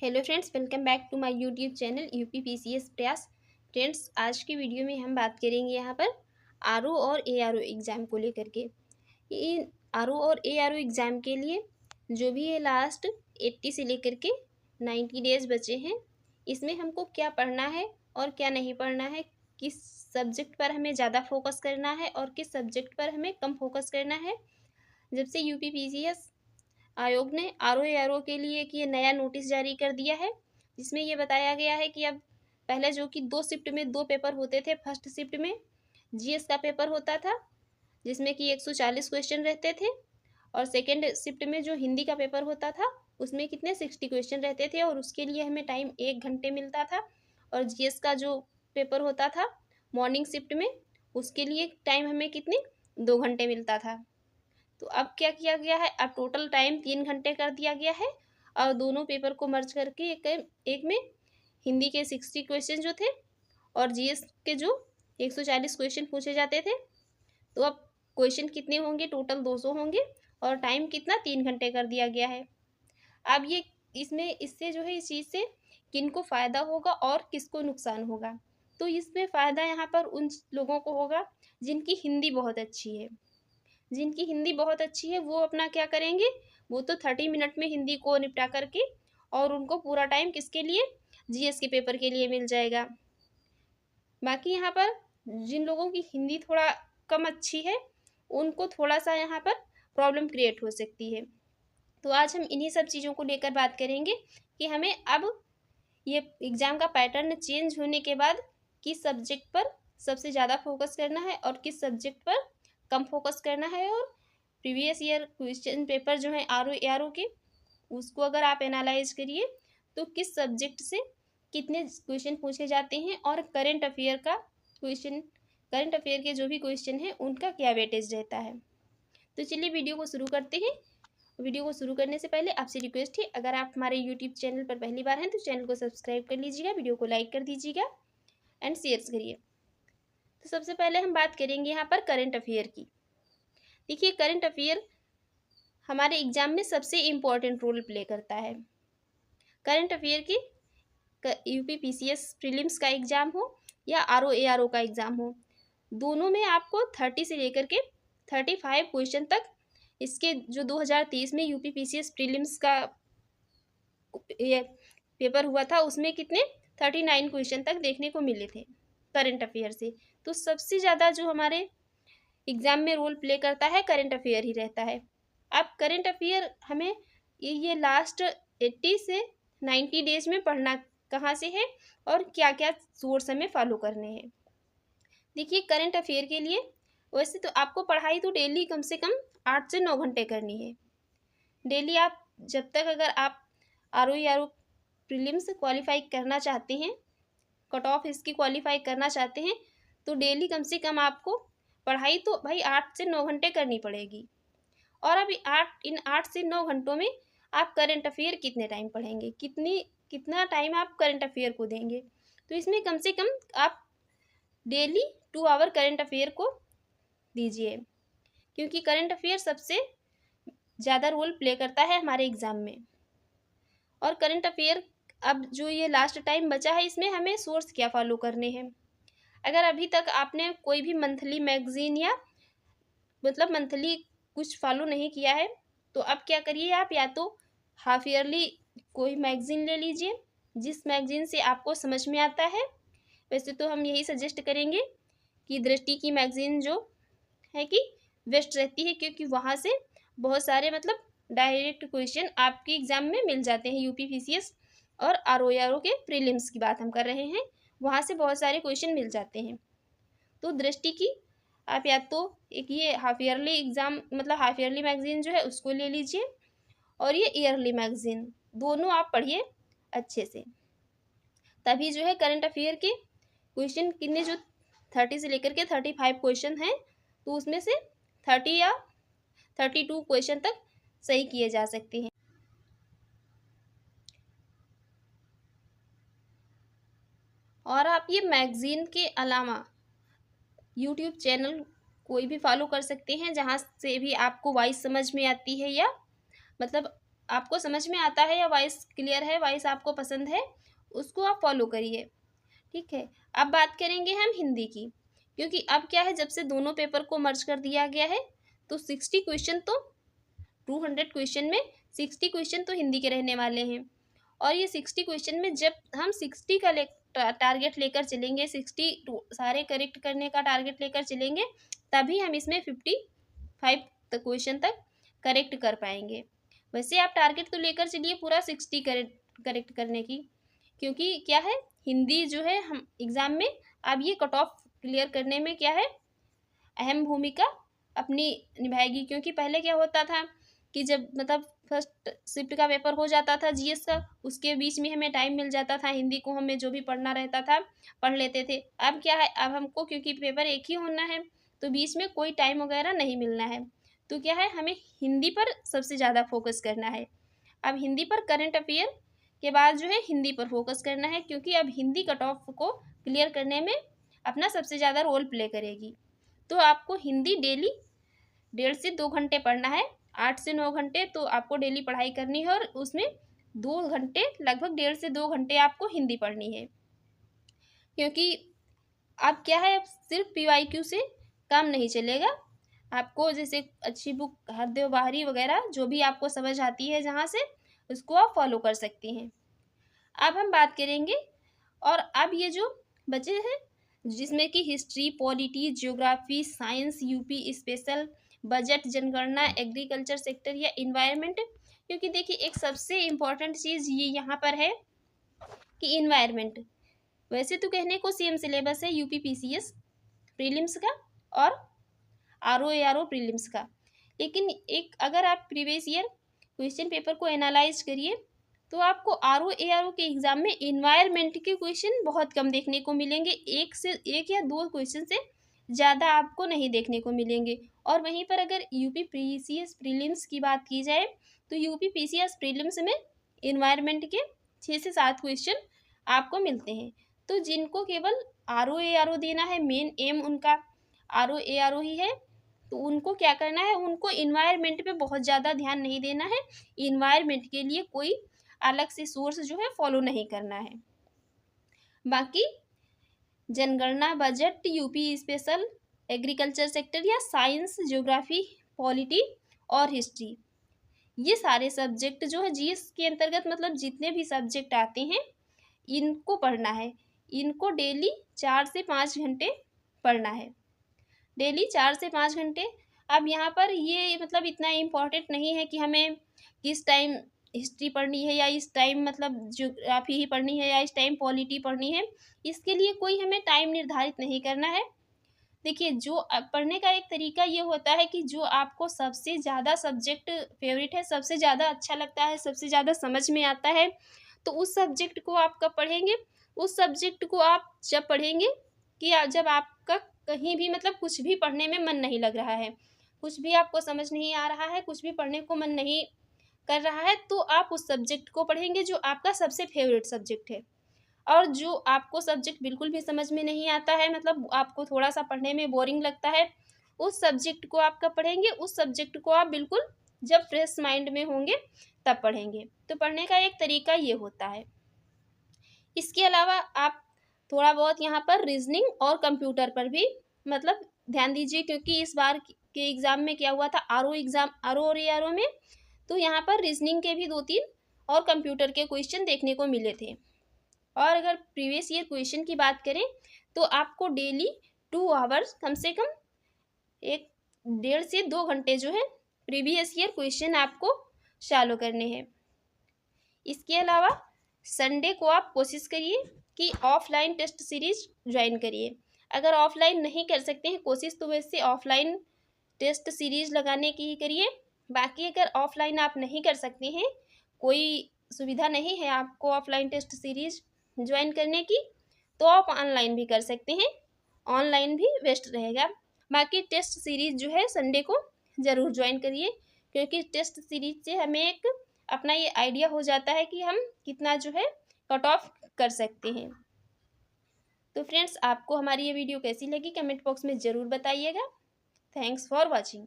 Hello friends, welcome back to my YouTube channel UP PCS Prayas. Friends, आज की video में हम बात करेंगे यहाँ पर आरओ और एआरओ एग्ज़ाम को लेकर के। ये आरओ और एआरओ एग्ज़ाम के लिए जो भी ये लास्ट 80 से लेकर के 90 डेज़ बचे हैं, इसमें हमको क्या पढ़ना है और क्या नहीं पढ़ना है, किस सब्जेक्ट पर हमें ज़्यादा फोकस करना है और किस सब्जेक्ट पर हमें कम फोकस करना है। जब से यूपी पीसीएस आयोग ने आरओ के लिए एक ये नया नोटिस जारी कर दिया है, जिसमें ये बताया गया है कि अब पहले जो कि 2 शिफ्ट में 2 पेपर होते थे। फर्स्ट शिफ्ट में जीएस का पेपर होता था, जिसमें कि 140 क्वेश्चन रहते थे, और सेकेंड शिफ्ट में जो हिंदी का पेपर होता था, उसमें कितने 60 क्वेश्चन रहते थे, और उसके लिए हमें टाइम 1 घंटे मिलता था। और जीएस का जो पेपर होता था मॉर्निंग शिफ्ट में, उसके लिए टाइम हमें कितने 2 घंटे मिलता था। तो अब क्या किया गया है, अब टोटल टाइम 3 घंटे कर दिया गया है, और दोनों पेपर को मर्ज करके एक में हिंदी के 60 क्वेश्चन जो थे और जीएस के जो 140 क्वेश्चन पूछे जाते थे, तो अब क्वेश्चन कितने होंगे, टोटल 200 होंगे, और टाइम कितना 3 घंटे कर दिया गया है। अब ये इसमें इससे जो है इस चीज़ से किनको फ़ायदा होगा और किसको नुकसान होगा। तो इसमें फ़ायदा यहाँ पर उन लोगों को होगा जिनकी हिंदी बहुत अच्छी है। जिनकी हिंदी बहुत अच्छी है वो अपना क्या करेंगे, वो तो 30 मिनट में हिंदी को निपटा करके, और उनको पूरा टाइम किसके लिए, जीएस के पेपर के लिए मिल जाएगा। बाकी यहाँ पर जिन लोगों की हिंदी थोड़ा कम अच्छी है, उनको थोड़ा सा यहाँ पर प्रॉब्लम क्रिएट हो सकती है। तो आज हम इन्हीं सब चीज़ों को लेकर बात करेंगे कि हमें अब ये एग्ज़ाम का पैटर्न चेंज होने के बाद किस सब्जेक्ट पर सबसे ज़्यादा फोकस करना है और किस सब्जेक्ट पर कम फोकस करना है। और प्रीवियस ईयर क्वेश्चन पेपर जो है आरओ के, उसको अगर आप एनालाइज करिए तो किस सब्जेक्ट से कितने क्वेश्चन पूछे जाते हैं, और करंट अफेयर के जो भी क्वेश्चन हैं उनका क्या वेटेज रहता है। तो चलिए वीडियो को शुरू करते हैं। वीडियो को शुरू करने से पहले आपसे रिक्वेस्ट है, अगर आप हमारे यूट्यूब चैनल पर पहली बार हैं तो चैनल को सब्सक्राइब कर लीजिएगा, वीडियो को लाइक कर दीजिएगा एंड शेयर करिए। तो सबसे पहले हम बात करेंगे यहाँ पर करंट अफेयर की। देखिए, करंट अफेयर हमारे एग्जाम में सबसे इम्पोर्टेंट रोल प्ले करता है। करंट अफेयर की यूपी पीसीएस प्रीलिम्स का एग्ज़ाम हो या आरओ का एग्ज़ाम हो, दोनों में आपको 30 से लेकर के 35 क्वेश्चन तक, इसके जो 2023 में यूपी पीसीएस प्रीलिम्स का ये पेपर हुआ था, उसमें कितने 39 क्वेश्चन तक देखने को मिले थे करंट अफेयर से। तो सबसे ज़्यादा जो हमारे एग्ज़ाम में रोल प्ले करता है करंट अफेयर ही रहता है। अब करंट अफेयर हमें ये लास्ट 80 से 90 डेज में पढ़ना कहाँ से है और क्या क्या सोर्स हमें फॉलो करने हैं। देखिए, करंट अफेयर के लिए वैसे तो आपको पढ़ाई तो डेली कम से कम 8 से 9 घंटे करनी है। डेली आप जब तक अगर आप आरओ प्रीलिम्स क्वालिफाई करना चाहते हैं, कट ऑफ इसकी क्वालिफाई करना चाहते हैं, तो डेली कम से कम आपको पढ़ाई तो भाई 8 से 9 घंटे करनी पड़ेगी। और अभी 8 से 9 घंटों में आप करंट अफेयर कितने टाइम पढ़ेंगे, कितना टाइम आप करंट अफेयर को देंगे। तो इसमें कम से कम आप डेली 2 आवर करंट अफेयर को दीजिए, क्योंकि करंट अफेयर सबसे ज़्यादा रोल प्ले करता है हमारे एग्ज़ाम में। और करंट अफेयर अब जो ये लास्ट टाइम बचा है, इसमें हमें सोर्स क्या फॉलो करने हैं। अगर अभी तक आपने कोई भी मंथली मैगजीन या मतलब मंथली कुछ फॉलो नहीं किया है, तो अब क्या करिए, आप या तो हाफ ईयरली कोई मैगजीन ले लीजिए जिस मैगजीन से आपको समझ में आता है। वैसे तो हम यही सजेस्ट करेंगे कि दृष्टि की मैगजीन जो है कि बेस्ट रहती है, क्योंकि वहाँ से बहुत सारे मतलब डायरेक्ट क्वेश्चन आपके एग्ज़ाम में मिल जाते हैं। यूपी पीसीएस और आरओ के प्रीलिम्स की बात हम कर रहे हैं, वहाँ से बहुत सारे क्वेश्चन मिल जाते हैं। तो दृष्टि की आप या तो एक ये हाफ ईयरली एग्ज़ाम मतलब हाफ ईयरली मैगजीन जो है उसको ले लीजिए, और ये ईयरली मैगजीन, दोनों आप पढ़िए अच्छे से। तभी जो है करंट अफेयर के क्वेश्चन कितने जो 30 से लेकर के 35 क्वेश्चन हैं, तो उसमें से 30 या 32 क्वेश्चन तक सही किए जा सकते हैं। और आप ये मैगजीन के अलावा यूट्यूब चैनल कोई भी फॉलो कर सकते हैं, जहाँ से भी आपको वॉइस समझ में आती है, या मतलब आपको समझ में आता है या वॉइस क्लियर है, वॉइस आपको पसंद है, उसको आप फॉलो करिए। ठीक है, अब बात करेंगे हम हिंदी की, क्योंकि अब क्या है, जब से दोनों पेपर को मर्ज कर दिया गया है तो 60 क्वेश्चन तो 200 क्वेश्चन में 60 क्वेश्चन तो हिंदी के रहने वाले हैं। और ये 60 क्वेश्चन में जब हम 60 का टारगेट लेकर चलेंगे, 60 सारे करेक्ट करने का टारगेट लेकर चलेंगे, तभी हम इसमें 55 क्वेश्चन तक करेक्ट कर पाएंगे। वैसे आप टारगेट तो लेकर चलिए पूरा 60 करेक्ट करने की, क्योंकि क्या है, हिंदी जो है हम एग्ज़ाम में अब ये कट ऑफ क्लियर करने में क्या है, अहम भूमिका अपनी निभाएगी। क्योंकि पहले क्या होता था कि जब मतलब फर्स्ट शिफ्ट का पेपर हो जाता था जीएस का, उसके बीच में हमें टाइम मिल जाता था, हिंदी को हमें जो भी पढ़ना रहता था पढ़ लेते थे। अब क्या है, अब हमको क्योंकि पेपर एक ही होना है तो बीच में कोई टाइम वगैरह नहीं मिलना है, तो क्या है, हमें हिंदी पर सबसे ज़्यादा फोकस करना है। अब हिंदी पर करंट अफेयर के बाद जो है हिंदी पर फोकस करना है, क्योंकि अब हिंदी कट ऑफ को क्लियर करने में अपना सबसे ज़्यादा रोल प्ले करेगी। तो आपको हिंदी डेली 1.5 से 2 घंटे पढ़ना है, 8 से 9 घंटे तो आपको डेली पढ़ाई करनी है, और उसमें 2 घंटे लगभग 1.5 से 2 घंटे आपको हिंदी पढ़नी है। क्योंकि अब क्या है, अब सिर्फ PYQ से काम नहीं चलेगा, आपको जैसे अच्छी बुक हरदेव बाहरी वगैरह जो भी आपको समझ आती है जहाँ से, उसको आप फॉलो कर सकती हैं। अब हम बात करेंगे, और अब ये जो बचे हैं जिसमें कि history, polity, geography, science, UP special, budget, जनगणना, एग्रीकल्चर सेक्टर या इन्वायरमेंट। क्योंकि देखिए एक सबसे इम्पॉर्टेंट चीज़ ये यहाँ पर है कि इन्वायरमेंट, वैसे तो कहने को सेम सिलेबस है यूपी PCS प्रीलिम्स का और RO प्रीलिम्स का, लेकिन एक अगर आप प्रीवियस ईयर क्वेश्चन पेपर को एनालाइज करिए तो आपको RO के एग्ज़ाम में इन्वायरमेंट के क्वेश्चन बहुत कम देखने को मिलेंगे, एक या दो क्वेश्चन से ज़्यादा आपको नहीं देखने को मिलेंगे। और वहीं पर अगर यूपी PCS प्रीलिम्स की बात की जाए तो यूपी PCS प्रीलिम्स में इन्वायरमेंट के 6 से 7 क्वेश्चन आपको मिलते हैं। तो जिनको केवल RO देना है, मेन एम उनका RO ही है, तो उनको क्या करना है, उनको इन्वायरमेंट पे बहुत ज़्यादा ध्यान नहीं देना है, इन्वायरमेंट के लिए कोई अलग से सोर्स जो है फॉलो नहीं करना है। बाकी जनगणना, budget, UP special, agriculture sector या साइंस, ज्योग्राफी, पॉलिटी और हिस्ट्री, ये सारे सब्जेक्ट जो है जीएस के अंतर्गत मतलब जितने भी सब्जेक्ट आते हैं इनको पढ़ना है। इनको डेली 4 से 5 घंटे पढ़ना है, डेली 4 से 5 घंटे। अब यहाँ पर ये मतलब इतना इम्पोर्टेंट नहीं है कि हमें किस टाइम हिस्ट्री पढ़नी है या इस टाइम मतलब ज्योग्राफी ही पढ़नी है या इस टाइम पॉलिटी पढ़नी है, इसके लिए कोई हमें टाइम निर्धारित नहीं करना है। देखिए जो पढ़ने का एक तरीका ये होता है कि जो आपको सबसे ज़्यादा सब्जेक्ट फेवरेट है, सबसे ज़्यादा अच्छा लगता है, सबसे ज़्यादा समझ में आता है, तो उस सब्जेक्ट को आप कब पढ़ेंगे, उस सब्जेक्ट को आप जब पढ़ेंगे कि जब आपका कहीं भी मतलब कुछ भी पढ़ने में मन नहीं लग रहा है, कुछ भी आपको समझ नहीं आ रहा है, कुछ भी पढ़ने को मन नहीं कर रहा है, तो आप उस सब्जेक्ट को पढ़ेंगे जो आपका सबसे फेवरेट सब्जेक्ट है। और जो आपको सब्जेक्ट बिल्कुल भी समझ में नहीं आता है, मतलब आपको थोड़ा सा पढ़ने में बोरिंग लगता है, उस सब्जेक्ट को आप कब पढ़ेंगे, उस सब्जेक्ट को आप बिल्कुल जब फ्रेश माइंड में होंगे तब पढ़ेंगे। तो पढ़ने का एक तरीका ये होता है। इसके अलावा आप थोड़ा बहुत यहाँ पर रीजनिंग और कंप्यूटर पर भी मतलब ध्यान दीजिए, क्योंकि इस बार के एग्ज़ाम में क्या हुआ था, RO में, तो यहाँ पर रीजनिंग के भी 2-3 और कंप्यूटर के क्वेश्चन देखने को मिले थे। और अगर प्रीवियस ईयर क्वेश्चन की बात करें तो आपको डेली 2 आवर्स कम से कम 1.5 से 2 घंटे जो है प्रीवियस ईयर क्वेश्चन आपको फॉलो करने हैं। इसके अलावा संडे को आप कोशिश करिए कि ऑफलाइन टेस्ट सीरीज ज्वाइन करिए। अगर ऑफलाइन नहीं कर सकते हैं कोशिश, तो वैसे ऑफलाइन टेस्ट सीरीज लगाने की ही करिए। बाकी अगर ऑफलाइन आप नहीं कर सकते हैं, कोई सुविधा नहीं है आपको ऑफलाइन टेस्ट सीरीज ज्वाइन करने की, तो आप ऑनलाइन भी कर सकते हैं, ऑनलाइन भी बेस्ट रहेगा। बाकी टेस्ट सीरीज जो है संडे को ज़रूर ज्वाइन करिए, क्योंकि टेस्ट सीरीज से हमें एक अपना ये आइडिया हो जाता है कि हम कितना जो है कट ऑफ कर सकते हैं। तो फ्रेंड्स, आपको हमारी ये वीडियो कैसी लगी कमेंट बॉक्स में ज़रूर बताइएगा। Thanks for watching.